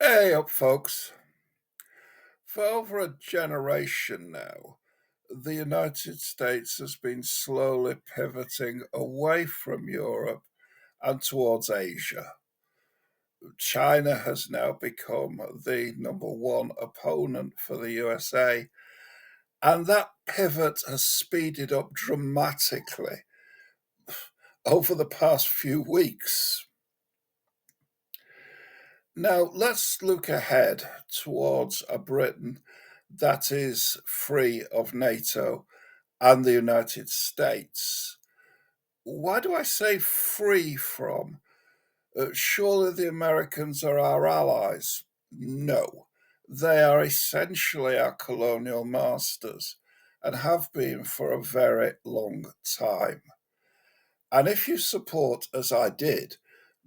Hey up, folks. For over a generation now, the United States has been slowly pivoting away from Europe and towards Asia. China has now become the number one opponent for the USA, and that pivot has speeded up dramatically over the past few weeks. Now, let's look ahead towards a Britain that is free of NATO and the United States. Why do I say free from? Surely the Americans are our allies. No, they are essentially our colonial masters and have been for a very long time. And if you support, as I did,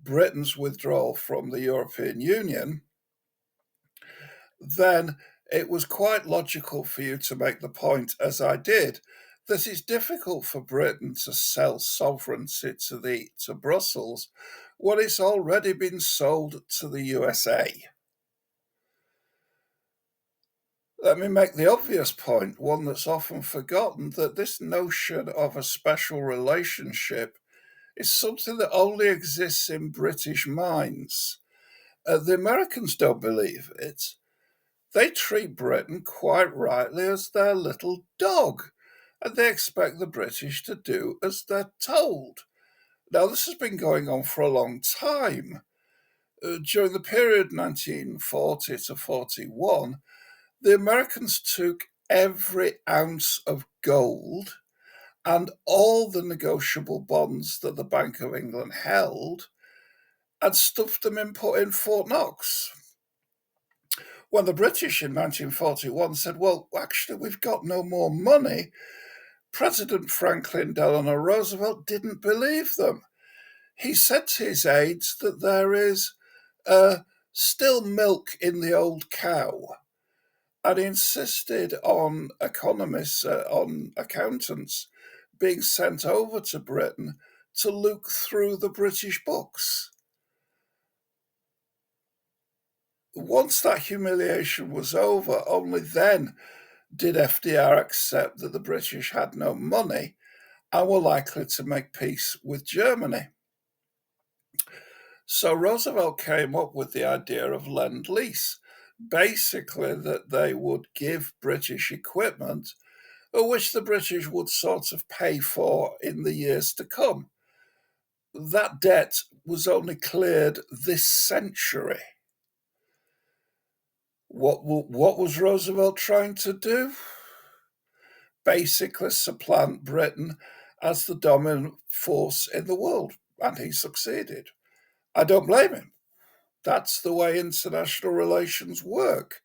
Britain's withdrawal from the European Union, then it was quite logical for you to make the point, as I did, that it's difficult for Britain to sell sovereignty to Brussels when it's already been sold to the USA. Let me make the obvious point, one that's often forgotten, that this notion of a special relationship is something that only exists in British minds. The Americans don't believe it. They treat Britain quite rightly as their little dog, and they expect the British to do as they're told. Now, this has been going on for a long time. During the period 1940 to 41, the Americans took every ounce of gold and all the negotiable bonds that the Bank of England held and stuffed them in Fort Knox. When the British in 1941 said, well, actually, we've got no more money, President Franklin Delano Roosevelt didn't believe them. He said to his aides that there is still milk in the old cow. And he insisted on economists, on accountants, being sent over to Britain to look through the British books. Once that humiliation was over, only then did FDR accept that the British had no money and were likely to make peace with Germany. So Roosevelt came up with the idea of Lend-Lease, basically that they would give British equipment, which the British would sort of pay for in the years to come. That debt was only cleared this century. What was Roosevelt trying to do? Basically supplant Britain as the dominant force in the world, and he succeeded. I don't blame him. That's the way international relations work.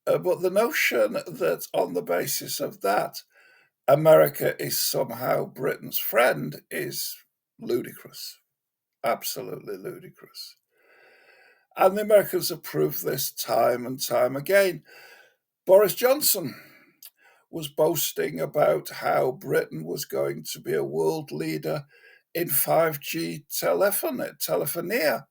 But the notion that on the basis of that, America is somehow Britain's friend is ludicrous. Absolutely ludicrous. And the Americans have proved this time and time again. Boris Johnson was boasting about how Britain was going to be a world leader in 5G telephonia.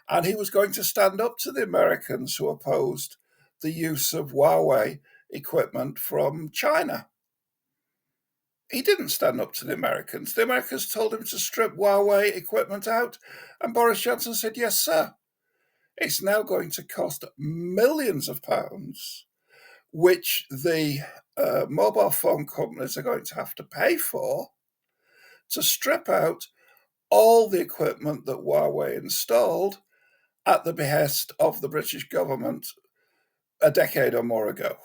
And he was going to stand up to the Americans who opposed the use of Huawei equipment from China. He didn't stand up to the Americans. The Americans told him to strip Huawei equipment out, and Boris Johnson said, yes, sir. It's now going to cost millions of pounds, which the mobile phone companies are going to have to pay for, to strip out all the equipment that Huawei installed at the behest of the British government a decade or more ago.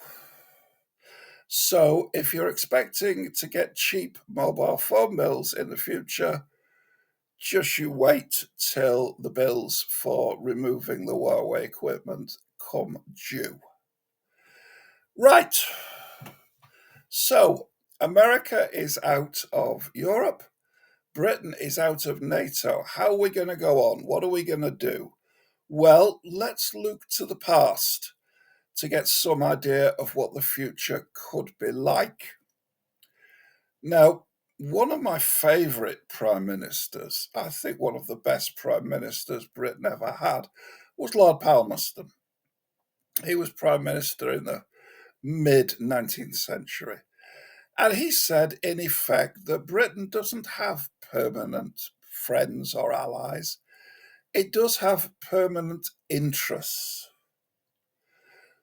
So if you're expecting to get cheap mobile phone bills in the future, just you wait till the bills for removing the Huawei equipment come due. Right. So America is out of Europe. Britain is out of NATO. How are we going to go on? What are we going to do? Well, let's look to the past to get some idea of what the future could be like. Now, One of my favourite prime ministers, I think one of the best prime ministers Britain ever had, was Lord Palmerston. He was prime minister in the mid 19th century. And he said, in effect, that Britain doesn't have permanent friends or allies, it does have permanent interests.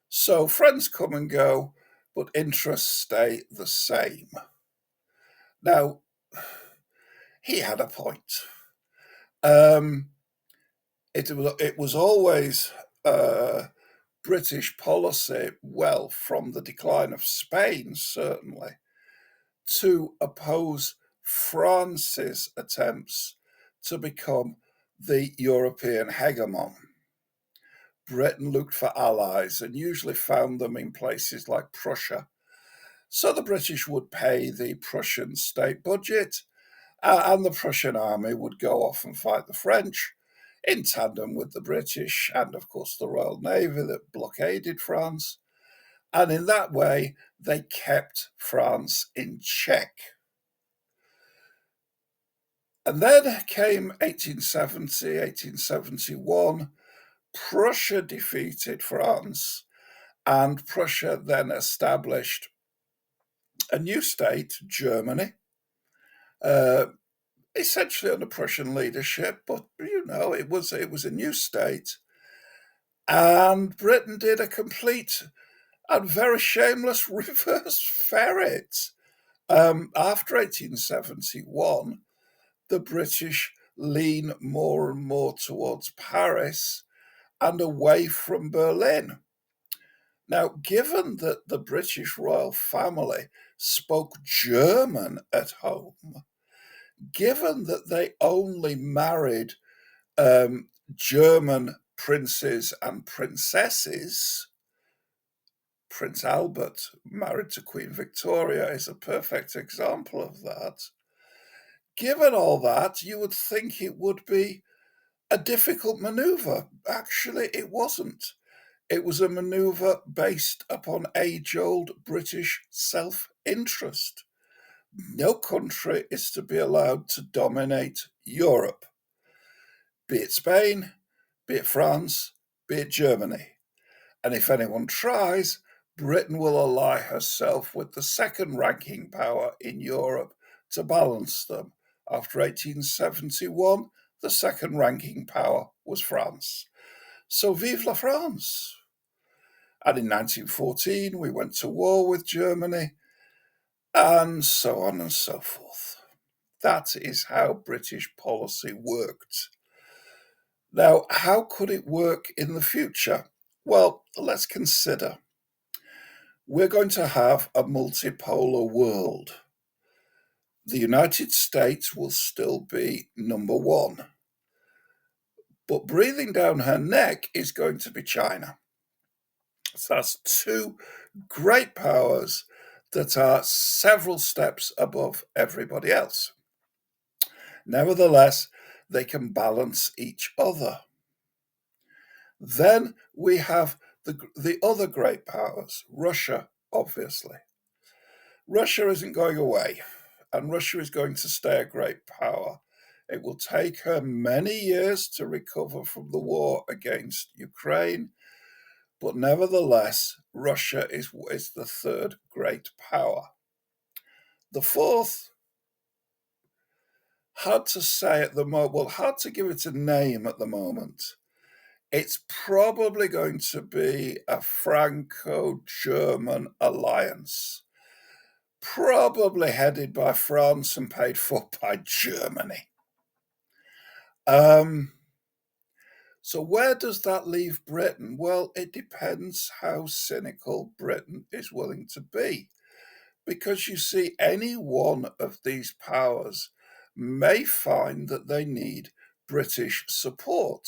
So friends come and go, but interests stay the same. Now, he had a point. Um, it was always British policy, well, from the decline of Spain, certainly, to oppose France's attempts to become the European hegemon. Britain looked for allies and usually found them in places like Prussia. So the British would pay the Prussian state budget, and the Prussian army would go off and fight the French in tandem with the British and, of course, the Royal Navy that blockaded France. And in that way, they kept France in check. And then came 1870, 1871. Prussia defeated France, and Prussia then established a new state, Germany, uh, essentially under Prussian leadership, but it was a new state. And Britain did a complete and very shameless reverse ferret. After 1871, the British lean more and more towards Paris and away from Berlin. Now, given that the British royal family spoke German at home, given that they only married German princes and princesses, Prince Albert married to Queen Victoria is a perfect example of that. Given all that, you would think it would be a difficult maneuver. Actually, it wasn't. It was a maneuver based upon age old British self interest. No country is to be allowed to dominate Europe, be it Spain, be it France, be it Germany. And if anyone tries, Britain will ally herself with the second ranking power in Europe to balance them. After 1871, the second ranking power was France. So vive la France! And in 1914, we went to war with Germany, and so on and so forth. That is how British policy worked. Now, how could it work in the future? Well, let's consider. We're going to have a multipolar world. The United States will still be number one, but breathing down her neck is going to be China. So that's two great powers that are several steps above everybody else. Nevertheless, they can balance each other. Then we have the other great powers, Russia, obviously. Russia isn't going away, and Russia is going to stay a great power. It will take her many years to recover from the war against Ukraine, but nevertheless, Russia is the third great power. The fourth, hard to say at the moment, well, hard to give it a name at the moment. It's probably going to be a Franco German alliance, probably headed by France and paid for by Germany. So, where does that leave Britain? Well, it depends how cynical Britain is willing to be. Because you see, any one of these powers may find that they need British support.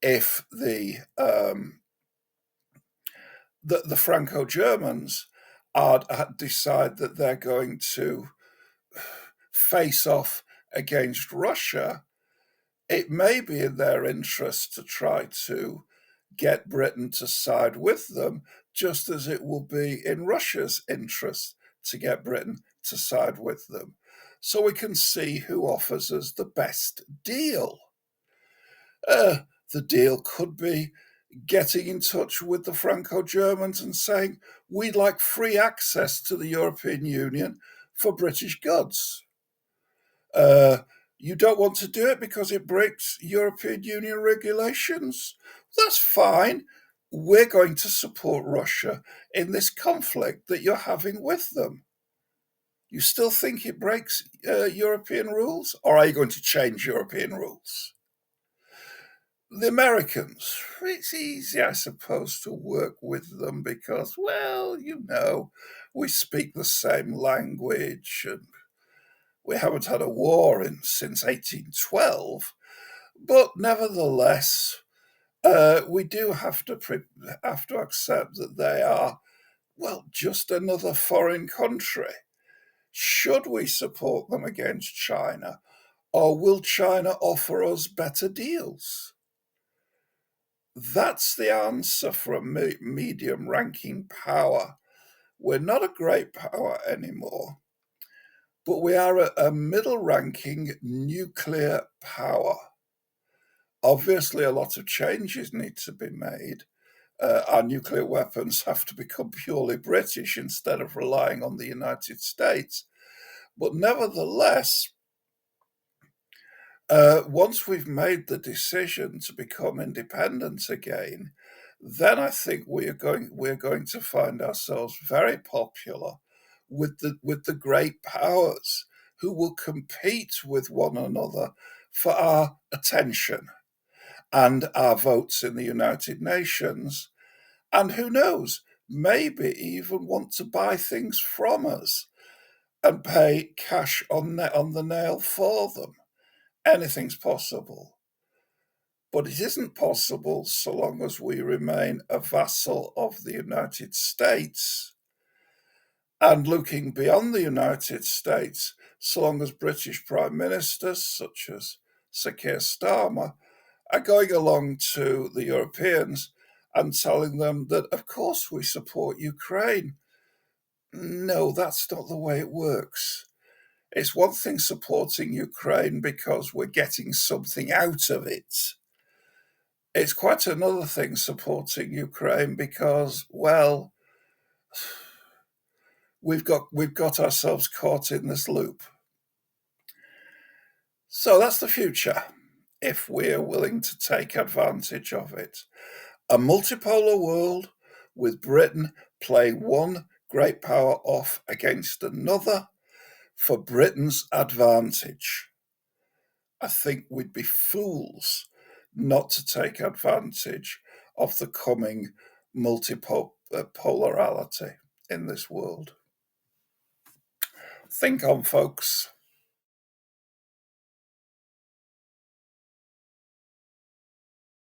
If the Franco-Germans decide that they're going to face off against Russia, it may be in their interest to try to get Britain to side with them, just as it will be in Russia's interest to get Britain to side with them so we can see who offers us the best deal. The deal could be getting in touch with the Franco-Germans and saying, we'd like free access to the European Union for British goods. Uh, you don't want to do it because it breaks European Union regulations? That's fine. We're going to support Russia in this conflict that you're having with them. You still think it breaks European rules, or are you going to change European rules? The Americans, it's easy, I suppose, to work with them because, well, we speak the same language and we haven't had a war since 1812. But nevertheless, we do have to accept that they are, well, just another foreign country. Should we support them against China, or will China offer us better deals? That's the answer for a medium ranking power. We're not a great power anymore, but we are a middle ranking nuclear power. Obviously, a lot of changes need to be made. Our nuclear weapons have to become purely British instead of relying on the United States. But nevertheless, once we've made the decision to become independent again, then I think we're going to find ourselves very popular with the great powers who will compete with one another for our attention and our votes in the United Nations, and who knows, maybe even want to buy things from us and pay cash on the nail for them. Anything's possible. But it isn't possible so long as we remain a vassal of the United States. And looking beyond the United States, so long as British Prime Ministers such as Sir Keir Starmer are going along to the Europeans and telling them that, of course, we support Ukraine. No, that's not the way it works. It's one thing supporting Ukraine because we're getting something out of it. It's quite another thing supporting Ukraine because, well, we've got ourselves caught in this loop. So that's the future, if we're willing to take advantage of it. A multipolar world with Britain playing one great power off against another for Britain's advantage. I think we'd be fools not to take advantage of the coming multipolarity in this world. Think on, folks.